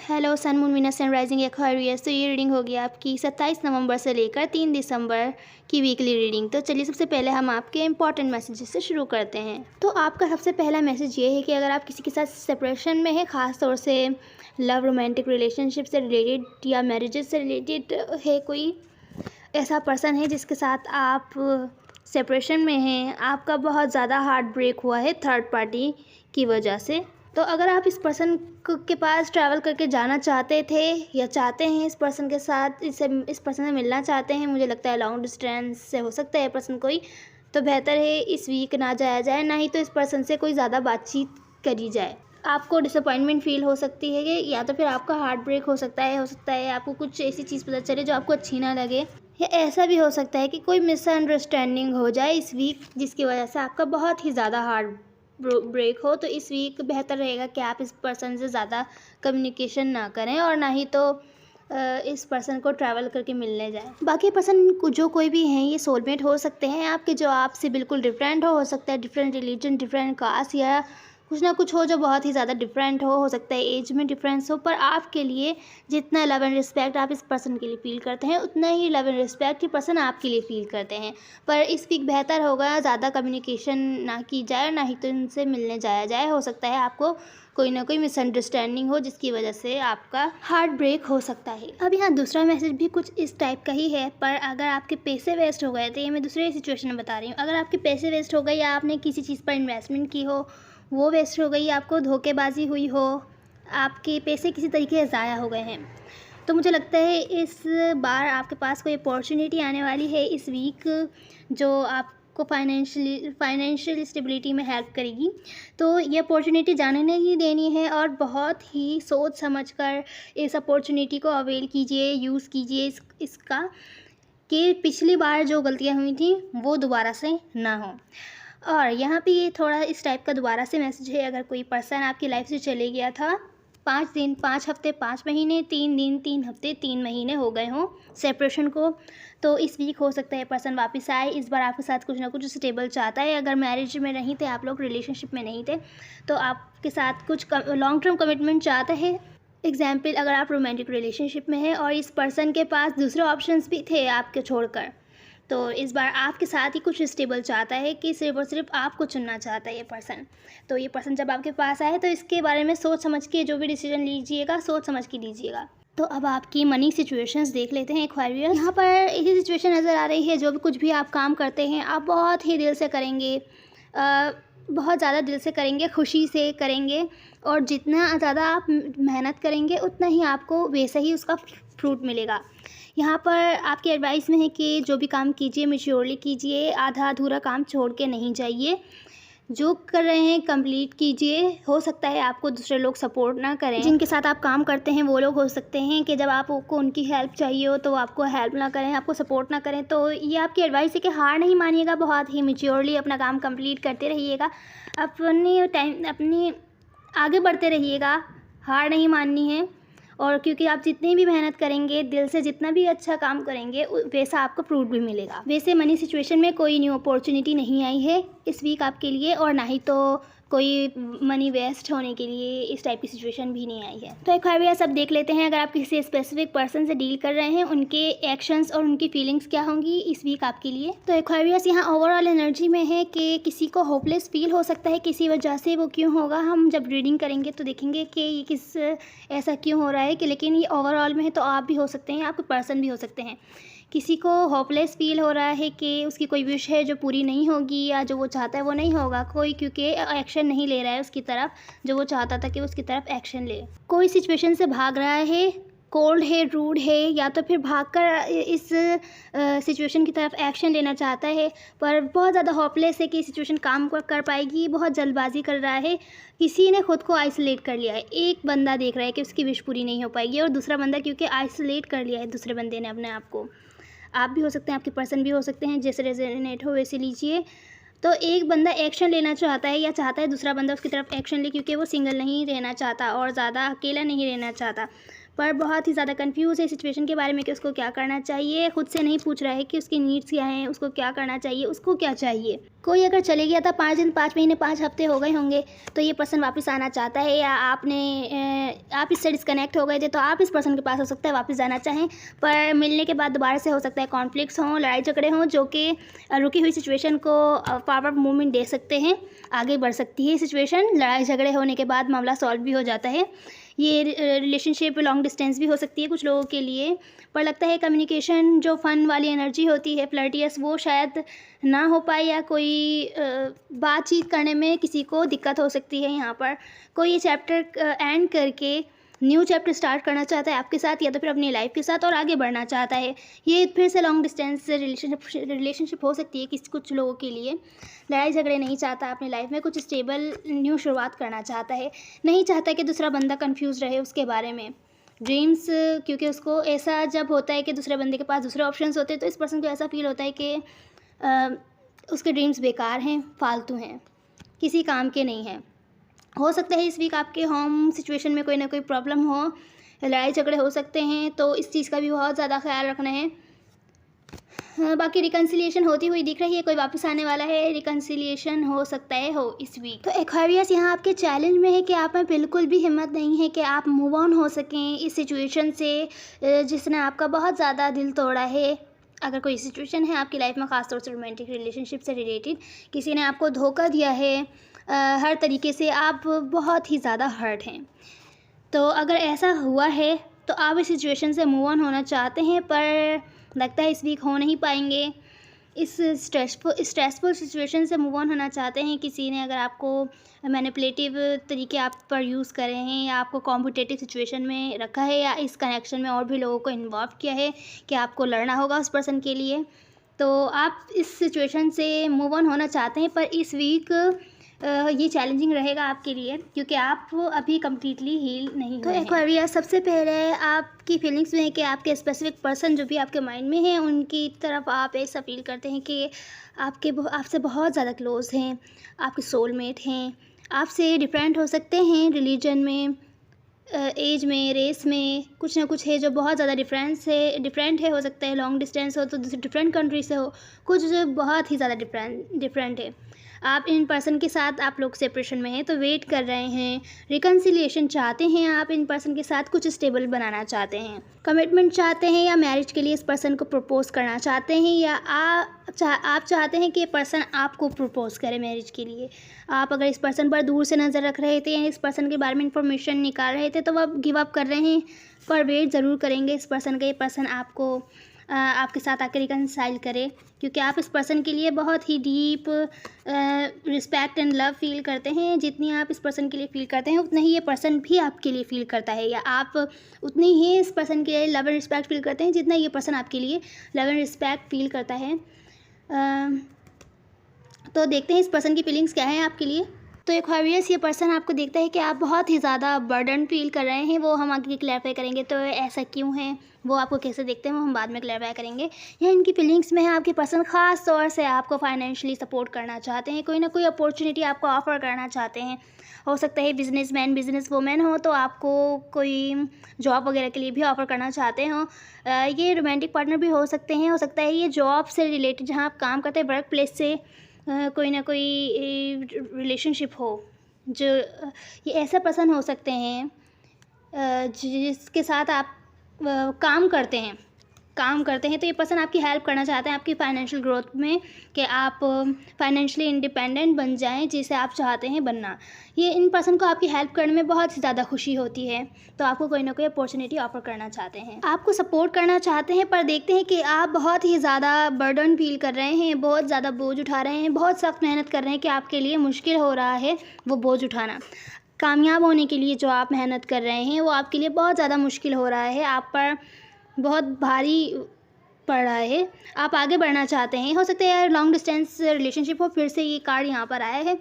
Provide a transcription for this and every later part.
Hello sun moon Venus sun rising Aquarius. तो ये reading होगी आपकी 27 नवंबर से लेकर 3 दिसंबर की वीकली रीडिंग। तो चलिए सबसे पहले हम आपके इंपॉर्टेंट मैसेजेस से शुरू करते हैं। तो आपका सबसे पहला मैसेज ये है कि अगर आप किसी के साथ सेपरेशन में है, ख़ास तौर से लव रोमांटिक रिलेशनशिप से रिलेटेड या मैरिजेस से रिलेटेड है, कोई ऐसा पर्सन है जिसके साथ आप सेपरेशन में हैं, आपका बहुत ज़्यादा हार्ट ब्रेक हुआ है थर्ड पार्टी की वजह से। तो अगर आप इस पर्सन के पास ट्रैवल करके जाना चाहते थे या चाहते हैं इस पर्सन के साथ, इस पर्सन से मिलना चाहते हैं, मुझे लगता है लॉन्ग डिस्टेंस से हो सकता है पर्सन कोई, तो बेहतर है इस वीक ना जाया जाए, ना ही तो इस पर्सन से कोई ज़्यादा बातचीत करी जाए। आपको डिसअपॉइंटमेंट फील हो सकती है कि या तो फिर आपका हार्ट ब्रेक हो सकता है आपको कुछ ऐसी चीज़ पता चले जो आपको अच्छी ना लगे, या ऐसा भी हो सकता है कि कोई मिसअंडरस्टैंडिंग हो जाए इस वीक जिसकी वजह से आपका बहुत ही ज़्यादा हार्ट ब्रेक हो। तो इस वीक बेहतर रहेगा कि आप इस पर्सन से ज़्यादा कम्युनिकेशन ना करें और ना ही तो इस पर्सन को ट्रैवल करके मिलने जाएं। बाकी पर्सन जो कोई भी हैं ये सोलमेट हो सकते हैं आपके, जो आपसे बिल्कुल डिफरेंट हो सकता है डिफरेंट रिलीजन, डिफरेंट कास्ट, या कुछ ना कुछ हो जो बहुत ही ज़्यादा डिफरेंट हो सकता है एज में डिफरेंस हो, पर आपके लिए जितना लव एंड रिस्पेक्ट आप इस पर्सन के लिए फील करते हैं उतना ही लव एंड रिस्पेक्ट ये पर्सन आपके लिए फील करते हैं। पर इस वीक बेहतर होगा ज़्यादा कम्युनिकेशन ना की जाए, ना ही तो इनसे मिलने जाया जाए। हो सकता है आपको कोई ना कोई मिसअंडरस्टैंडिंग हो जिसकी वजह से आपका हार्ट ब्रेक हो सकता है। अब यहाँ दूसरा मैसेज भी कुछ इस टाइप का ही है, पर अगर आपके पैसे वेस्ट हो गए थे, ये मैं दूसरे सिचुएशन में बता रही हूँ, अगर आपके पैसे वेस्ट हो गए या आपने किसी चीज़ पर इन्वेस्टमेंट की हो वो वेस्ट हो गई, आपको धोखेबाजी हुई हो, आपके पैसे किसी तरीके से ज़ाया हो गए हैं, तो मुझे लगता है इस बार आपके पास कोई अपॉर्चुनिटी आने वाली है इस वीक जो आपको फाइनेंशियल स्टेबिलिटी में हेल्प करेगी। तो ये अपॉर्चुनिटी जाने नहीं देनी है और बहुत ही सोच समझकर इस अपॉर्चुनिटी को अवेल कीजिए, यूज़ कीजिए इसका, कि पिछली बार जो गलतियाँ हुई थी वो दोबारा से ना हो। और यहाँ पे ये थोड़ा इस टाइप का दोबारा से मैसेज है, अगर कोई पर्सन आपकी लाइफ से चले गया था 5 दिन, 5 हफ्ते, 5 महीने, 3 दिन, 3 हफ्ते, 3 महीने हो गए हों सेपरेशन को, तो इस वीक हो सकता है पर्सन वापस आए। इस बार आपके साथ कुछ ना कुछ स्टेबल चाहता है। अगर मैरिज में नहीं थे आप लोग, रिलेशनशिप में नहीं थे, तो आपके साथ कुछ लॉन्ग टर्म कमिटमेंट चाहता है। एग्जाम्पल, अगर आप रोमांटिक रिलेशनशिप में हैं और इस पर्सन के पास दूसरे ऑप्शंस भी थे आपके छोड़कर, तो इस बार आपके साथ ही कुछ स्टेबल चाहता है कि सिर्फ और सिर्फ आपको चुनना चाहता है ये पर्सन। तो ये पर्सन जब आपके पास आए तो इसके बारे में सोच समझ के जो भी डिसीजन लीजिएगा सोच समझ के लीजिएगा। तो अब आपकी मनी सिचुएशंस देख लेते हैं एक्वेरियस। यहाँ पर यही सिचुएशन नज़र आ रही है, जो भी कुछ भी आप काम करते हैं आप बहुत ही दिल से करेंगे, बहुत ज़्यादा दिल से करेंगे, खुशी से करेंगे, और जितना ज़्यादा आप मेहनत करेंगे उतना ही आपको वैसे ही उसका फ्रूट मिलेगा। यहाँ पर आपकी एडवाइस में है कि जो भी काम कीजिए मैच्योरली कीजिए, आधा अधूरा काम छोड़ के नहीं जाइए, जो कर रहे हैं कंप्लीट कीजिए। हो सकता है आपको दूसरे लोग सपोर्ट ना करें, जिनके साथ आप काम करते हैं वो लोग हो सकते हैं कि जब आपको उनकी हेल्प चाहिए हो तो आपको हेल्प ना करें, आपको सपोर्ट ना करें। तो ये आपकी एडवाइस है कि हार नहीं मानिएगा, बहुत ही मैच्योरली अपना काम कंप्लीट करते रहिएगा, अपनी आगे बढ़ते रहिएगा, हार नहीं माननी है। और क्योंकि आप जितनी भी मेहनत करेंगे, दिल से जितना भी अच्छा काम करेंगे, वैसा आपको फ्रूट भी मिलेगा। वैसे मनी सिचुएशन में कोई न्यू अपॉर्चुनिटी नहीं आई है इस वीक आपके लिए, और ना ही तो कोई मनी वेस्ट होने के लिए इस टाइप की सिचुएशन भी नहीं आई है। तो एक्वेरियस सब देख लेते हैं, अगर आप किसी स्पेसिफिक पर्सन से डील कर रहे हैं उनके एक्शंस और उनकी फीलिंग्स क्या होंगी इस वीक आपके लिए। तो एक्वेरियस यहाँ ओवरऑल एनर्जी में है कि किसी को होपलेस फील हो सकता है किसी वजह से, वो क्यों होगा हम जब रीडिंग करेंगे तो देखेंगे कि ये किस ऐसा क्यों हो रहा है, कि लेकिन ये ओवरऑल में है। तो आप भी हो सकते हैं, आपके पर्सन भी हो सकते हैं, किसी को होपलेस फील हो रहा है कि उसकी कोई विश है जो पूरी नहीं होगी, या जो वो चाहता है वो नहीं होगा, कोई क्योंकि एक्शन नहीं ले रहा है उसकी तरफ, जो वो चाहता था कि उसकी तरफ एक्शन ले। कोई सिचुएशन से भाग रहा है, कोल्ड है, रूड है, या तो फिर भागकर इस सिचुएशन की तरफ एक्शन लेना चाहता है, पर बहुत ज़्यादा होपलेस है कि सिचुएशन काम कर पाएगी, बहुत जल्दबाजी कर रहा है, किसी ने खुद को आइसोलेट कर लिया है। एक बंदा देख रहा है कि उसकी विश पूरी नहीं हो पाएगी, और दूसरा बंदा क्योंकि आइसोलेट कर लिया है दूसरे बंदे ने अपने आप को। आप भी हो सकते हैं, आपके पर्सन भी हो सकते हैं, जैसे रेजोनेट हो वैसे लीजिए। तो एक बंदा एक्शन लेना चाहता है या चाहता है दूसरा बंदा उसकी तरफ एक्शन ले, क्योंकि वो सिंगल नहीं रहना चाहता और ज़्यादा अकेला नहीं रहना चाहता, पर बहुत ही ज़्यादा कंफ्यूज है सिचुएशन के बारे में कि उसको क्या करना चाहिए। खुद से नहीं पूछ रहा है कि उसकी नीड्स क्या हैं, उसको क्या करना चाहिए, उसको क्या चाहिए। कोई अगर चले गया था 5 दिन, 5 महीने, 5 हफ्ते हो गए होंगे, तो ये पर्सन वापस आना चाहता है, या आप इससे डिस्कनेक्ट हो गए थे तो आप इस पर्सन के पास हो सकता है वापस जाना चाहें, पर मिलने के बाद दोबारा से हो सकता है कॉन्फ्लिक्ट्स हों, लड़ाई झगड़े हों, जो कि रुकी हुई सिचुएशन को फॉरवर्ड मूवमेंट दे सकते हैं, आगे बढ़ सकती है सिचुएशन। लड़ाई झगड़े होने के बाद मामला सॉल्व भी हो जाता है। ये रिलेशनशिप लॉन्ग डिस्टेंस भी हो सकती है कुछ लोगों के लिए, पर लगता है कम्युनिकेशन जो फ़न वाली एनर्जी होती है, फ्लर्टियस, वो शायद ना हो पाए, या कोई बातचीत करने में किसी को दिक्कत हो सकती है। यहाँ पर कोई ये चैप्टर एंड करके न्यू चैप्टर स्टार्ट करना चाहता है आपके साथ, या तो फिर अपनी लाइफ के साथ और आगे बढ़ना चाहता है। ये फिर से लॉन्ग डिस्टेंस रिलेशनशिप हो सकती है कुछ लोगों के लिए। लड़ाई झगड़े नहीं चाहता अपनी लाइफ में, कुछ स्टेबल न्यू शुरुआत करना चाहता है, नहीं चाहता कि दूसरा बंदा कंफ्यूज रहे उसके बारे में। ड्रीम्स, क्योंकि उसको ऐसा जब होता है कि दूसरे बंदे के पास दूसरे ऑप्शंस होते हैं, तो इस पर्सन को ऐसा फील होता है कि उसके ड्रीम्स बेकार हैं, फालतू हैं, किसी काम के नहीं हैं। हो सकता है इस वीक आपके होम सिचुएशन में कोई ना कोई प्रॉब्लम हो, लड़ाई झगड़े हो सकते हैं, तो इस चीज़ का भी बहुत ज़्यादा ख्याल रखना है। बाकी रिकन्सिलिएशन होती हुई दिख रही है, कोई वापस आने वाला है, रिकन्सिलिएशन हो सकता है हो इस वीक। तो एक्वेरियस यहाँ आपके चैलेंज में है कि आप में बिल्कुल भी हिम्मत नहीं है कि आप मूव ऑन हो सकें इस सिचुएशन से जिसने आपका बहुत ज़्यादा दिल तोड़ा है। अगर कोई सिचुएशन है आपकी लाइफ में, ख़ासतौर से रोमांटिक रिलेशनशिप से रिलेटेड, किसी ने आपको धोखा दिया है, हर तरीके से आप बहुत ही ज़्यादा हर्ट हैं, तो अगर ऐसा हुआ है तो आप इस सिचुएशन से मूव ऑन होना चाहते हैं, पर लगता है इस वीक हो नहीं पाएंगे। इस स्ट्रेसफुल सिचुएशन से मूव ऑन होना चाहते हैं। किसी ने अगर आपको मैनिपुलेटिव तरीके आप पर यूज़ करे हैं, या आपको कॉम्पिटिटिव सिचुएशन में रखा है, या इस कनेक्शन में और भी लोगों को इन्वॉल्व किया है कि आपको लड़ना होगा उस पर्सन के लिए, तो आप इस सिचुएशन से मूव ऑन होना चाहते हैं। पर इस वीक ये चैलेंजिंग रहेगा आपके लिए, क्योंकि आप अभी कम्प्लीटली हील नहीं हुए हैं। तो एक्वेरियस, सबसे पहले आपकी फीलिंग्स में है कि आपके स्पेसिफिक पर्सन जो भी आपके माइंड में है, उनकी तरफ आप ऐसा फील करते हैं कि आपसे बहुत ज़्यादा क्लोज हैं, आपके सोलमेट हैं, आपसे डिफरेंट हो सकते हैं रिलीजन में, एज में, रेस में, कुछ ना कुछ है जो बहुत ज़्यादा डिफरेंट है। हो सकता है लॉन्ग डिस्टेंस हो तो डिफरेंट कंट्री से हो, कुछ बहुत ही ज़्यादा डिफरेंट है। आप इन पर्सन के साथ आप लोग सेपरेशन में हैं, तो वेट कर रहे हैं, रिकन्सिलिएशन चाहते हैं, आप इन पर्सन के साथ कुछ स्टेबल बनाना चाहते हैं, कमिटमेंट चाहते हैं, या मैरिज के लिए इस पर्सन को प्रपोज करना चाहते हैं, या आप चाहते हैं कि ये पर्सन आपको प्रपोज करे मैरिज के लिए। आप अगर इस पर्सन पर दूर से नज़र रख रहे थे, इस पर्सन के बारे में इंफॉर्मेशन निकाल रहे थे, तो आप गिव अप कर रहे हैं, पर वेट ज़रूर करेंगे इस पर्सन का, ये पर्सन आपके साथ आकर रिकन्साइल करे, क्योंकि आप इस पर्सन के लिए बहुत ही deep respect and love feel करते हैं। जितनी आप इस पर्सन के लिए फील करते हैं, उतना ही ये पर्सन भी आपके लिए फील करता है, या आप उतनी ही इस पर्सन के लिए लव एंड रिस्पेक्ट फील करते हैं जितना ये पर्सन आपके लिए लव एंड रिस्पेक्ट फील करता है। तो देखते हैं इस पर्सन की फीलिंग्स क्या है आपके लिए। तो एक्वेरियस, ये पर्सन आपको देखता है कि आप बहुत ही ज़्यादा बर्डन फील कर रहे हैं, वो हम आगे क्लैरिफाई करेंगे। तो ऐसा क्यों है, वो आपको कैसे देखते हैं, वो हम बाद में क्लैरिफाई करेंगे। यह इनकी फीलिंग्स में है, आपके पर्सन ख़ास तौर से आपको फाइनेंशियली सपोर्ट करना चाहते हैं, कोई ना कोई अपॉर्चुनिटी आपको ऑफ़र करना चाहते हैं। हो सकता है बिजनेसमैन, बिजनेस वूमेन हो, तो आपको कोई जॉब वगैरह के लिए भी ऑफ़र करना चाहते हो। ये रोमांटिक पार्टनर भी हो सकते हैं, हो सकता है ये जॉब से रिलेटेड, जहाँ आप काम करते हैं, वर्क प्लेस से कोई ना कोई रिलेशनशिप हो, जो ये ऐसा पर्सन हो सकते हैं जिसके साथ आप काम करते हैं, तो ये पर्सन आपकी हेल्प करना चाहते हैं आपकी फाइनेंशियल ग्रोथ में, कि आप फाइनेंशियली इंडिपेंडेंट बन जाएं, जिसे आप चाहते हैं बनना। ये इन पर्सन को आपकी हेल्प करने में बहुत ही ज़्यादा खुशी होती है, तो आपको कोई ना कोई अपॉर्चुनिटी ऑफर करना चाहते हैं, आपको सपोर्ट करना चाहते हैं। पर देखते हैं कि आप बहुत ही ज़्यादा बर्डन फील कर रहे हैं, बहुत ज़्यादा बोझ उठा रहे हैं, बहुत सख्त मेहनत कर रहे हैं कि आपके लिए मुश्किल हो रहा है वो बोझ उठाना। कामयाब होने के लिए जो आप मेहनत कर रहे हैं, वो आपके लिए बहुत ज़्यादा मुश्किल हो रहा है, आप पर बहुत भारी पड़ रहा है, आप आगे बढ़ना चाहते हैं। हो सकता है यार लॉन्ग डिस्टेंस रिलेशनशिप हो, फिर से ये कार्ड यहाँ पर आया है,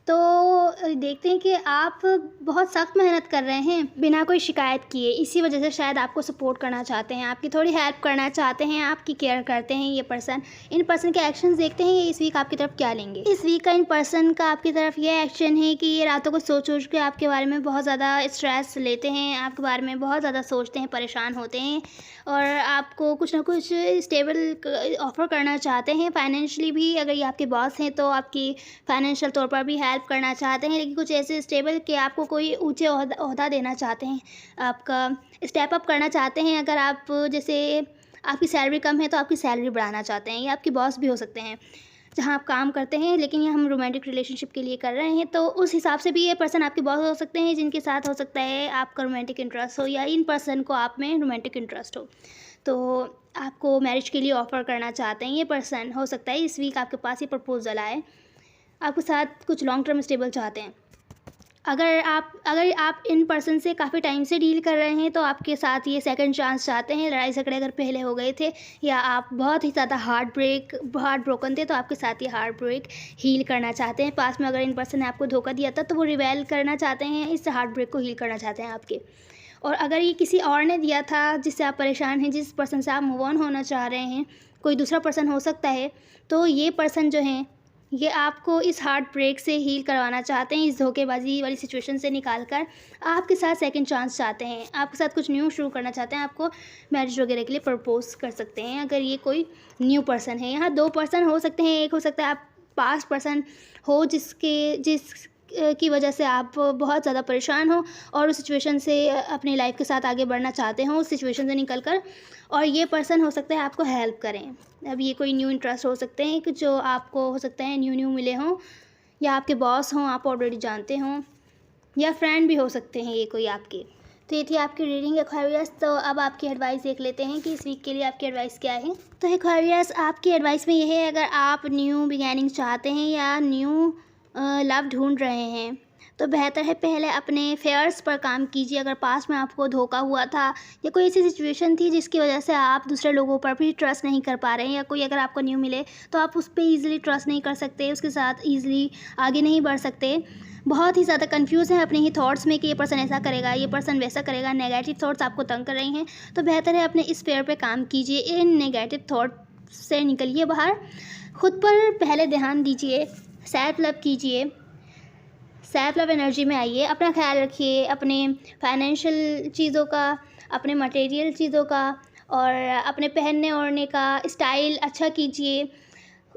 तो देखते हैं कि आप बहुत सख्त मेहनत कर रहे हैं बिना कोई शिकायत किए। इसी वजह से शायद आपको सपोर्ट करना चाहते हैं, आपकी थोड़ी हेल्प करना चाहते हैं, आपकी केयर करते हैं ये पर्सन। इन पर्सन के एक्शंस देखते हैं ये इस वीक आपकी तरफ क्या लेंगे। इस वीक का इन पर्सन का आपकी तरफ ये एक्शन है कि ये रातों को सोच के आपके बारे में बहुत ज़्यादा स्ट्रेस लेते हैं, आपके बारे में बहुत ज़्यादा सोचते हैं, परेशान होते हैं और आपको कुछ ना कुछ स्टेबल ऑफ़र करना चाहते हैं। फाइनेंशियली भी अगर ये आपके बॉस हैं तो आपकी फाइनेंशियल तौर पर भी हेल्प करना चाहते हैं, लेकिन कुछ ऐसे स्टेबल कि आपको कोई ऊँचे ओहदा देना चाहते हैं, आपका स्टेप अप करना चाहते हैं। अगर आप जैसे आपकी सैलरी कम है तो आपकी सैलरी बढ़ाना चाहते हैं। ये आपके बॉस भी हो सकते हैं जहाँ आप काम करते हैं, लेकिन ये हम रोमांटिक रिलेशनशिप के लिए कर रहे हैं, तो उस हिसाब से भी ये पर्सन आपके बॉस हो सकते हैं जिनके साथ हो सकता है आपका रोमांटिक इंटरेस्ट हो या इन पर्सन को आप में रोमांटिक इंटरेस्ट हो। तो आपको मैरिज के लिए ऑफ़र करना चाहते हैं ये पर्सन। हो सकता है इस वीक आपके पास ये प्रपोज़ल आए, आपके साथ कुछ लॉन्ग टर्म स्टेबल चाहते हैं। अगर आप इन पर्सन से काफ़ी टाइम से डील कर रहे हैं तो आपके साथ ये सेकंड चांस चाहते हैं। लड़ाई झगड़े अगर पहले हो गए थे या आप बहुत ही ज़्यादा हार्ट ब्रोकन थे तो आपके साथ ये हार्ट ब्रेक हील करना चाहते हैं। पास में अगर इन पर्सन ने आपको धोखा दिया था तो वो रिवेल करना चाहते हैं, इस हार्ट ब्रेक को हील करना चाहते हैं आपके। और अगर ये किसी और ने दिया था जिससे आप परेशान हैं, जिस पर्सन से आप मूव ऑन होना चाह रहे हैं, कोई दूसरा पर्सन हो सकता है, तो ये पर्सन जो हैं ये आपको इस हार्ट ब्रेक से हील करवाना चाहते हैं, इस धोखेबाजी वाली सिचुएशन से निकाल कर आपके साथ सेकंड चांस चाहते हैं, आपके साथ कुछ न्यू शुरू करना चाहते हैं, आपको मैरिज वगैरह के लिए प्रपोज कर सकते हैं अगर ये कोई न्यू पर्सन है। यहाँ 2 पर्सन हो सकते हैं, एक हो सकता है आप पास्ट पर्सन हो जिस की वजह से आप बहुत ज़्यादा परेशान हो और उस सिचुएशन से अपनी लाइफ के साथ आगे बढ़ना चाहते हो उस सिचुएशन से निकल कर, और ये पर्सन हो सकता है आपको हेल्प करें। अब ये कोई न्यू इंटरेस्ट हो सकते हैं कि जो आपको हो सकता है न्यू मिले हों या आपके बॉस हों, आप ऑलरेडी जानते हों, या फ्रेंड भी हो सकते हैं ये कोई आपके। तो ये थी आपकी रीडिंग एक्वेरियस। तो अब आपकी एडवाइस देख लेते हैं कि इस वीक के लिए आपकी एडवाइस क्या है। तो एक्वेरियस, आपकी एडवाइस में यह है, अगर आप न्यू बिगैनिंग चाहते हैं या न्यू लव ढूंढ रहे हैं तो बेहतर है पहले अपने फेयर्स पर काम कीजिए। अगर पास में आपको धोखा हुआ था या कोई ऐसी सिचुएशन थी जिसकी वजह से आप दूसरे लोगों पर भी ट्रस्ट नहीं कर पा रहे हैं, या कोई अगर आपको न्यू मिले तो आप उस पर ईज़िली ट्रस्ट नहीं कर सकते, उसके साथ ईज़िली आगे नहीं बढ़ सकते, बहुत ही ज़्यादा कंफ्यूज हैं अपने ही थॉट्स में कि ये पर्सन ऐसा करेगा, ये पर्सन वैसा करेगा, नेगेटिव थॉट्स आपको तंग कर रही हैं, तो बेहतर है अपने इस फेयर पर काम कीजिए, इन नेगेटिव थॉट से निकलिए बाहर, खुद पर पहले ध्यान दीजिए, सेल्फ लव कीजिए, सेल्फ लव एनर्जी में आइए, अपना ख्याल रखिए, अपने फाइनेंशियल चीज़ों का, अपने मटेरियल चीज़ों का और अपने पहनने ओढ़ने का स्टाइल अच्छा कीजिए,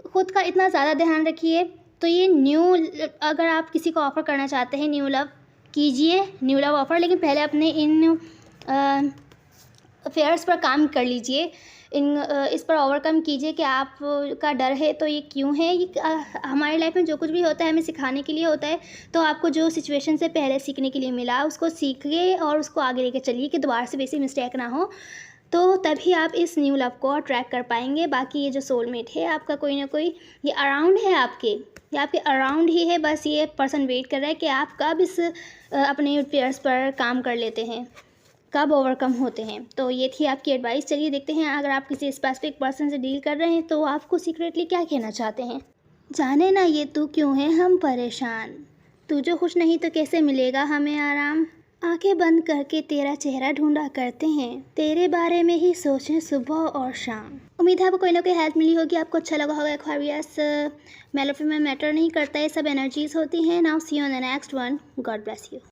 खुद का इतना ज़्यादा ध्यान रखिए। तो ये अगर आप किसी को ऑफ़र करना चाहते हैं न्यू लव, कीजिए न्यू लव ऑफ़र, लेकिन पहले अपने इन अफेयर्स पर काम कर लीजिए, इस पर ओवरकम कीजिए कि आप का डर है तो ये क्यों है। ये हमारी लाइफ में जो कुछ भी होता है हमें सिखाने के लिए होता है, तो आपको जो सिचुएशन से पहले सीखने के लिए मिला उसको सीखिए और उसको आगे लेके चलिए कि दोबारा से वैसी मिस्टेक ना हो, तो तभी आप इस न्यू लव को अट्रैक्ट कर पाएंगे। बाकी ये जो सोलमेट है आपका कोई ना कोई ये अराउंड है, ये आपके अराउंड ही है, बस ये पर्सन वेट कर रहा है कि आप कब इस अपने फेयर्स पर काम कर लेते हैं, कब ओवरकम होते हैं। तो ये थी आपकी एडवाइस। चलिए देखते हैं अगर आप किसी स्पेसिफिक पर्सन से डील कर रहे हैं तो आपको सीक्रेटली क्या कहना चाहते हैं। जाने ना ये तू क्यों है हम परेशान, तू जो खुश नहीं तो कैसे मिलेगा हमें आराम, आंखें बंद करके तेरा चेहरा ढूंढा करते हैं, तेरे बारे में ही सोचें सुबह और शाम। उम्मीद है आपको कोई ना कोई हेल्प मिली होगी, आपको अच्छा लगा होगा। एक्वेरियस, मेल और फीमेल मैटर नहीं करता है, सब एनर्जीज होती हैं। Now see you on the next one, God bless you.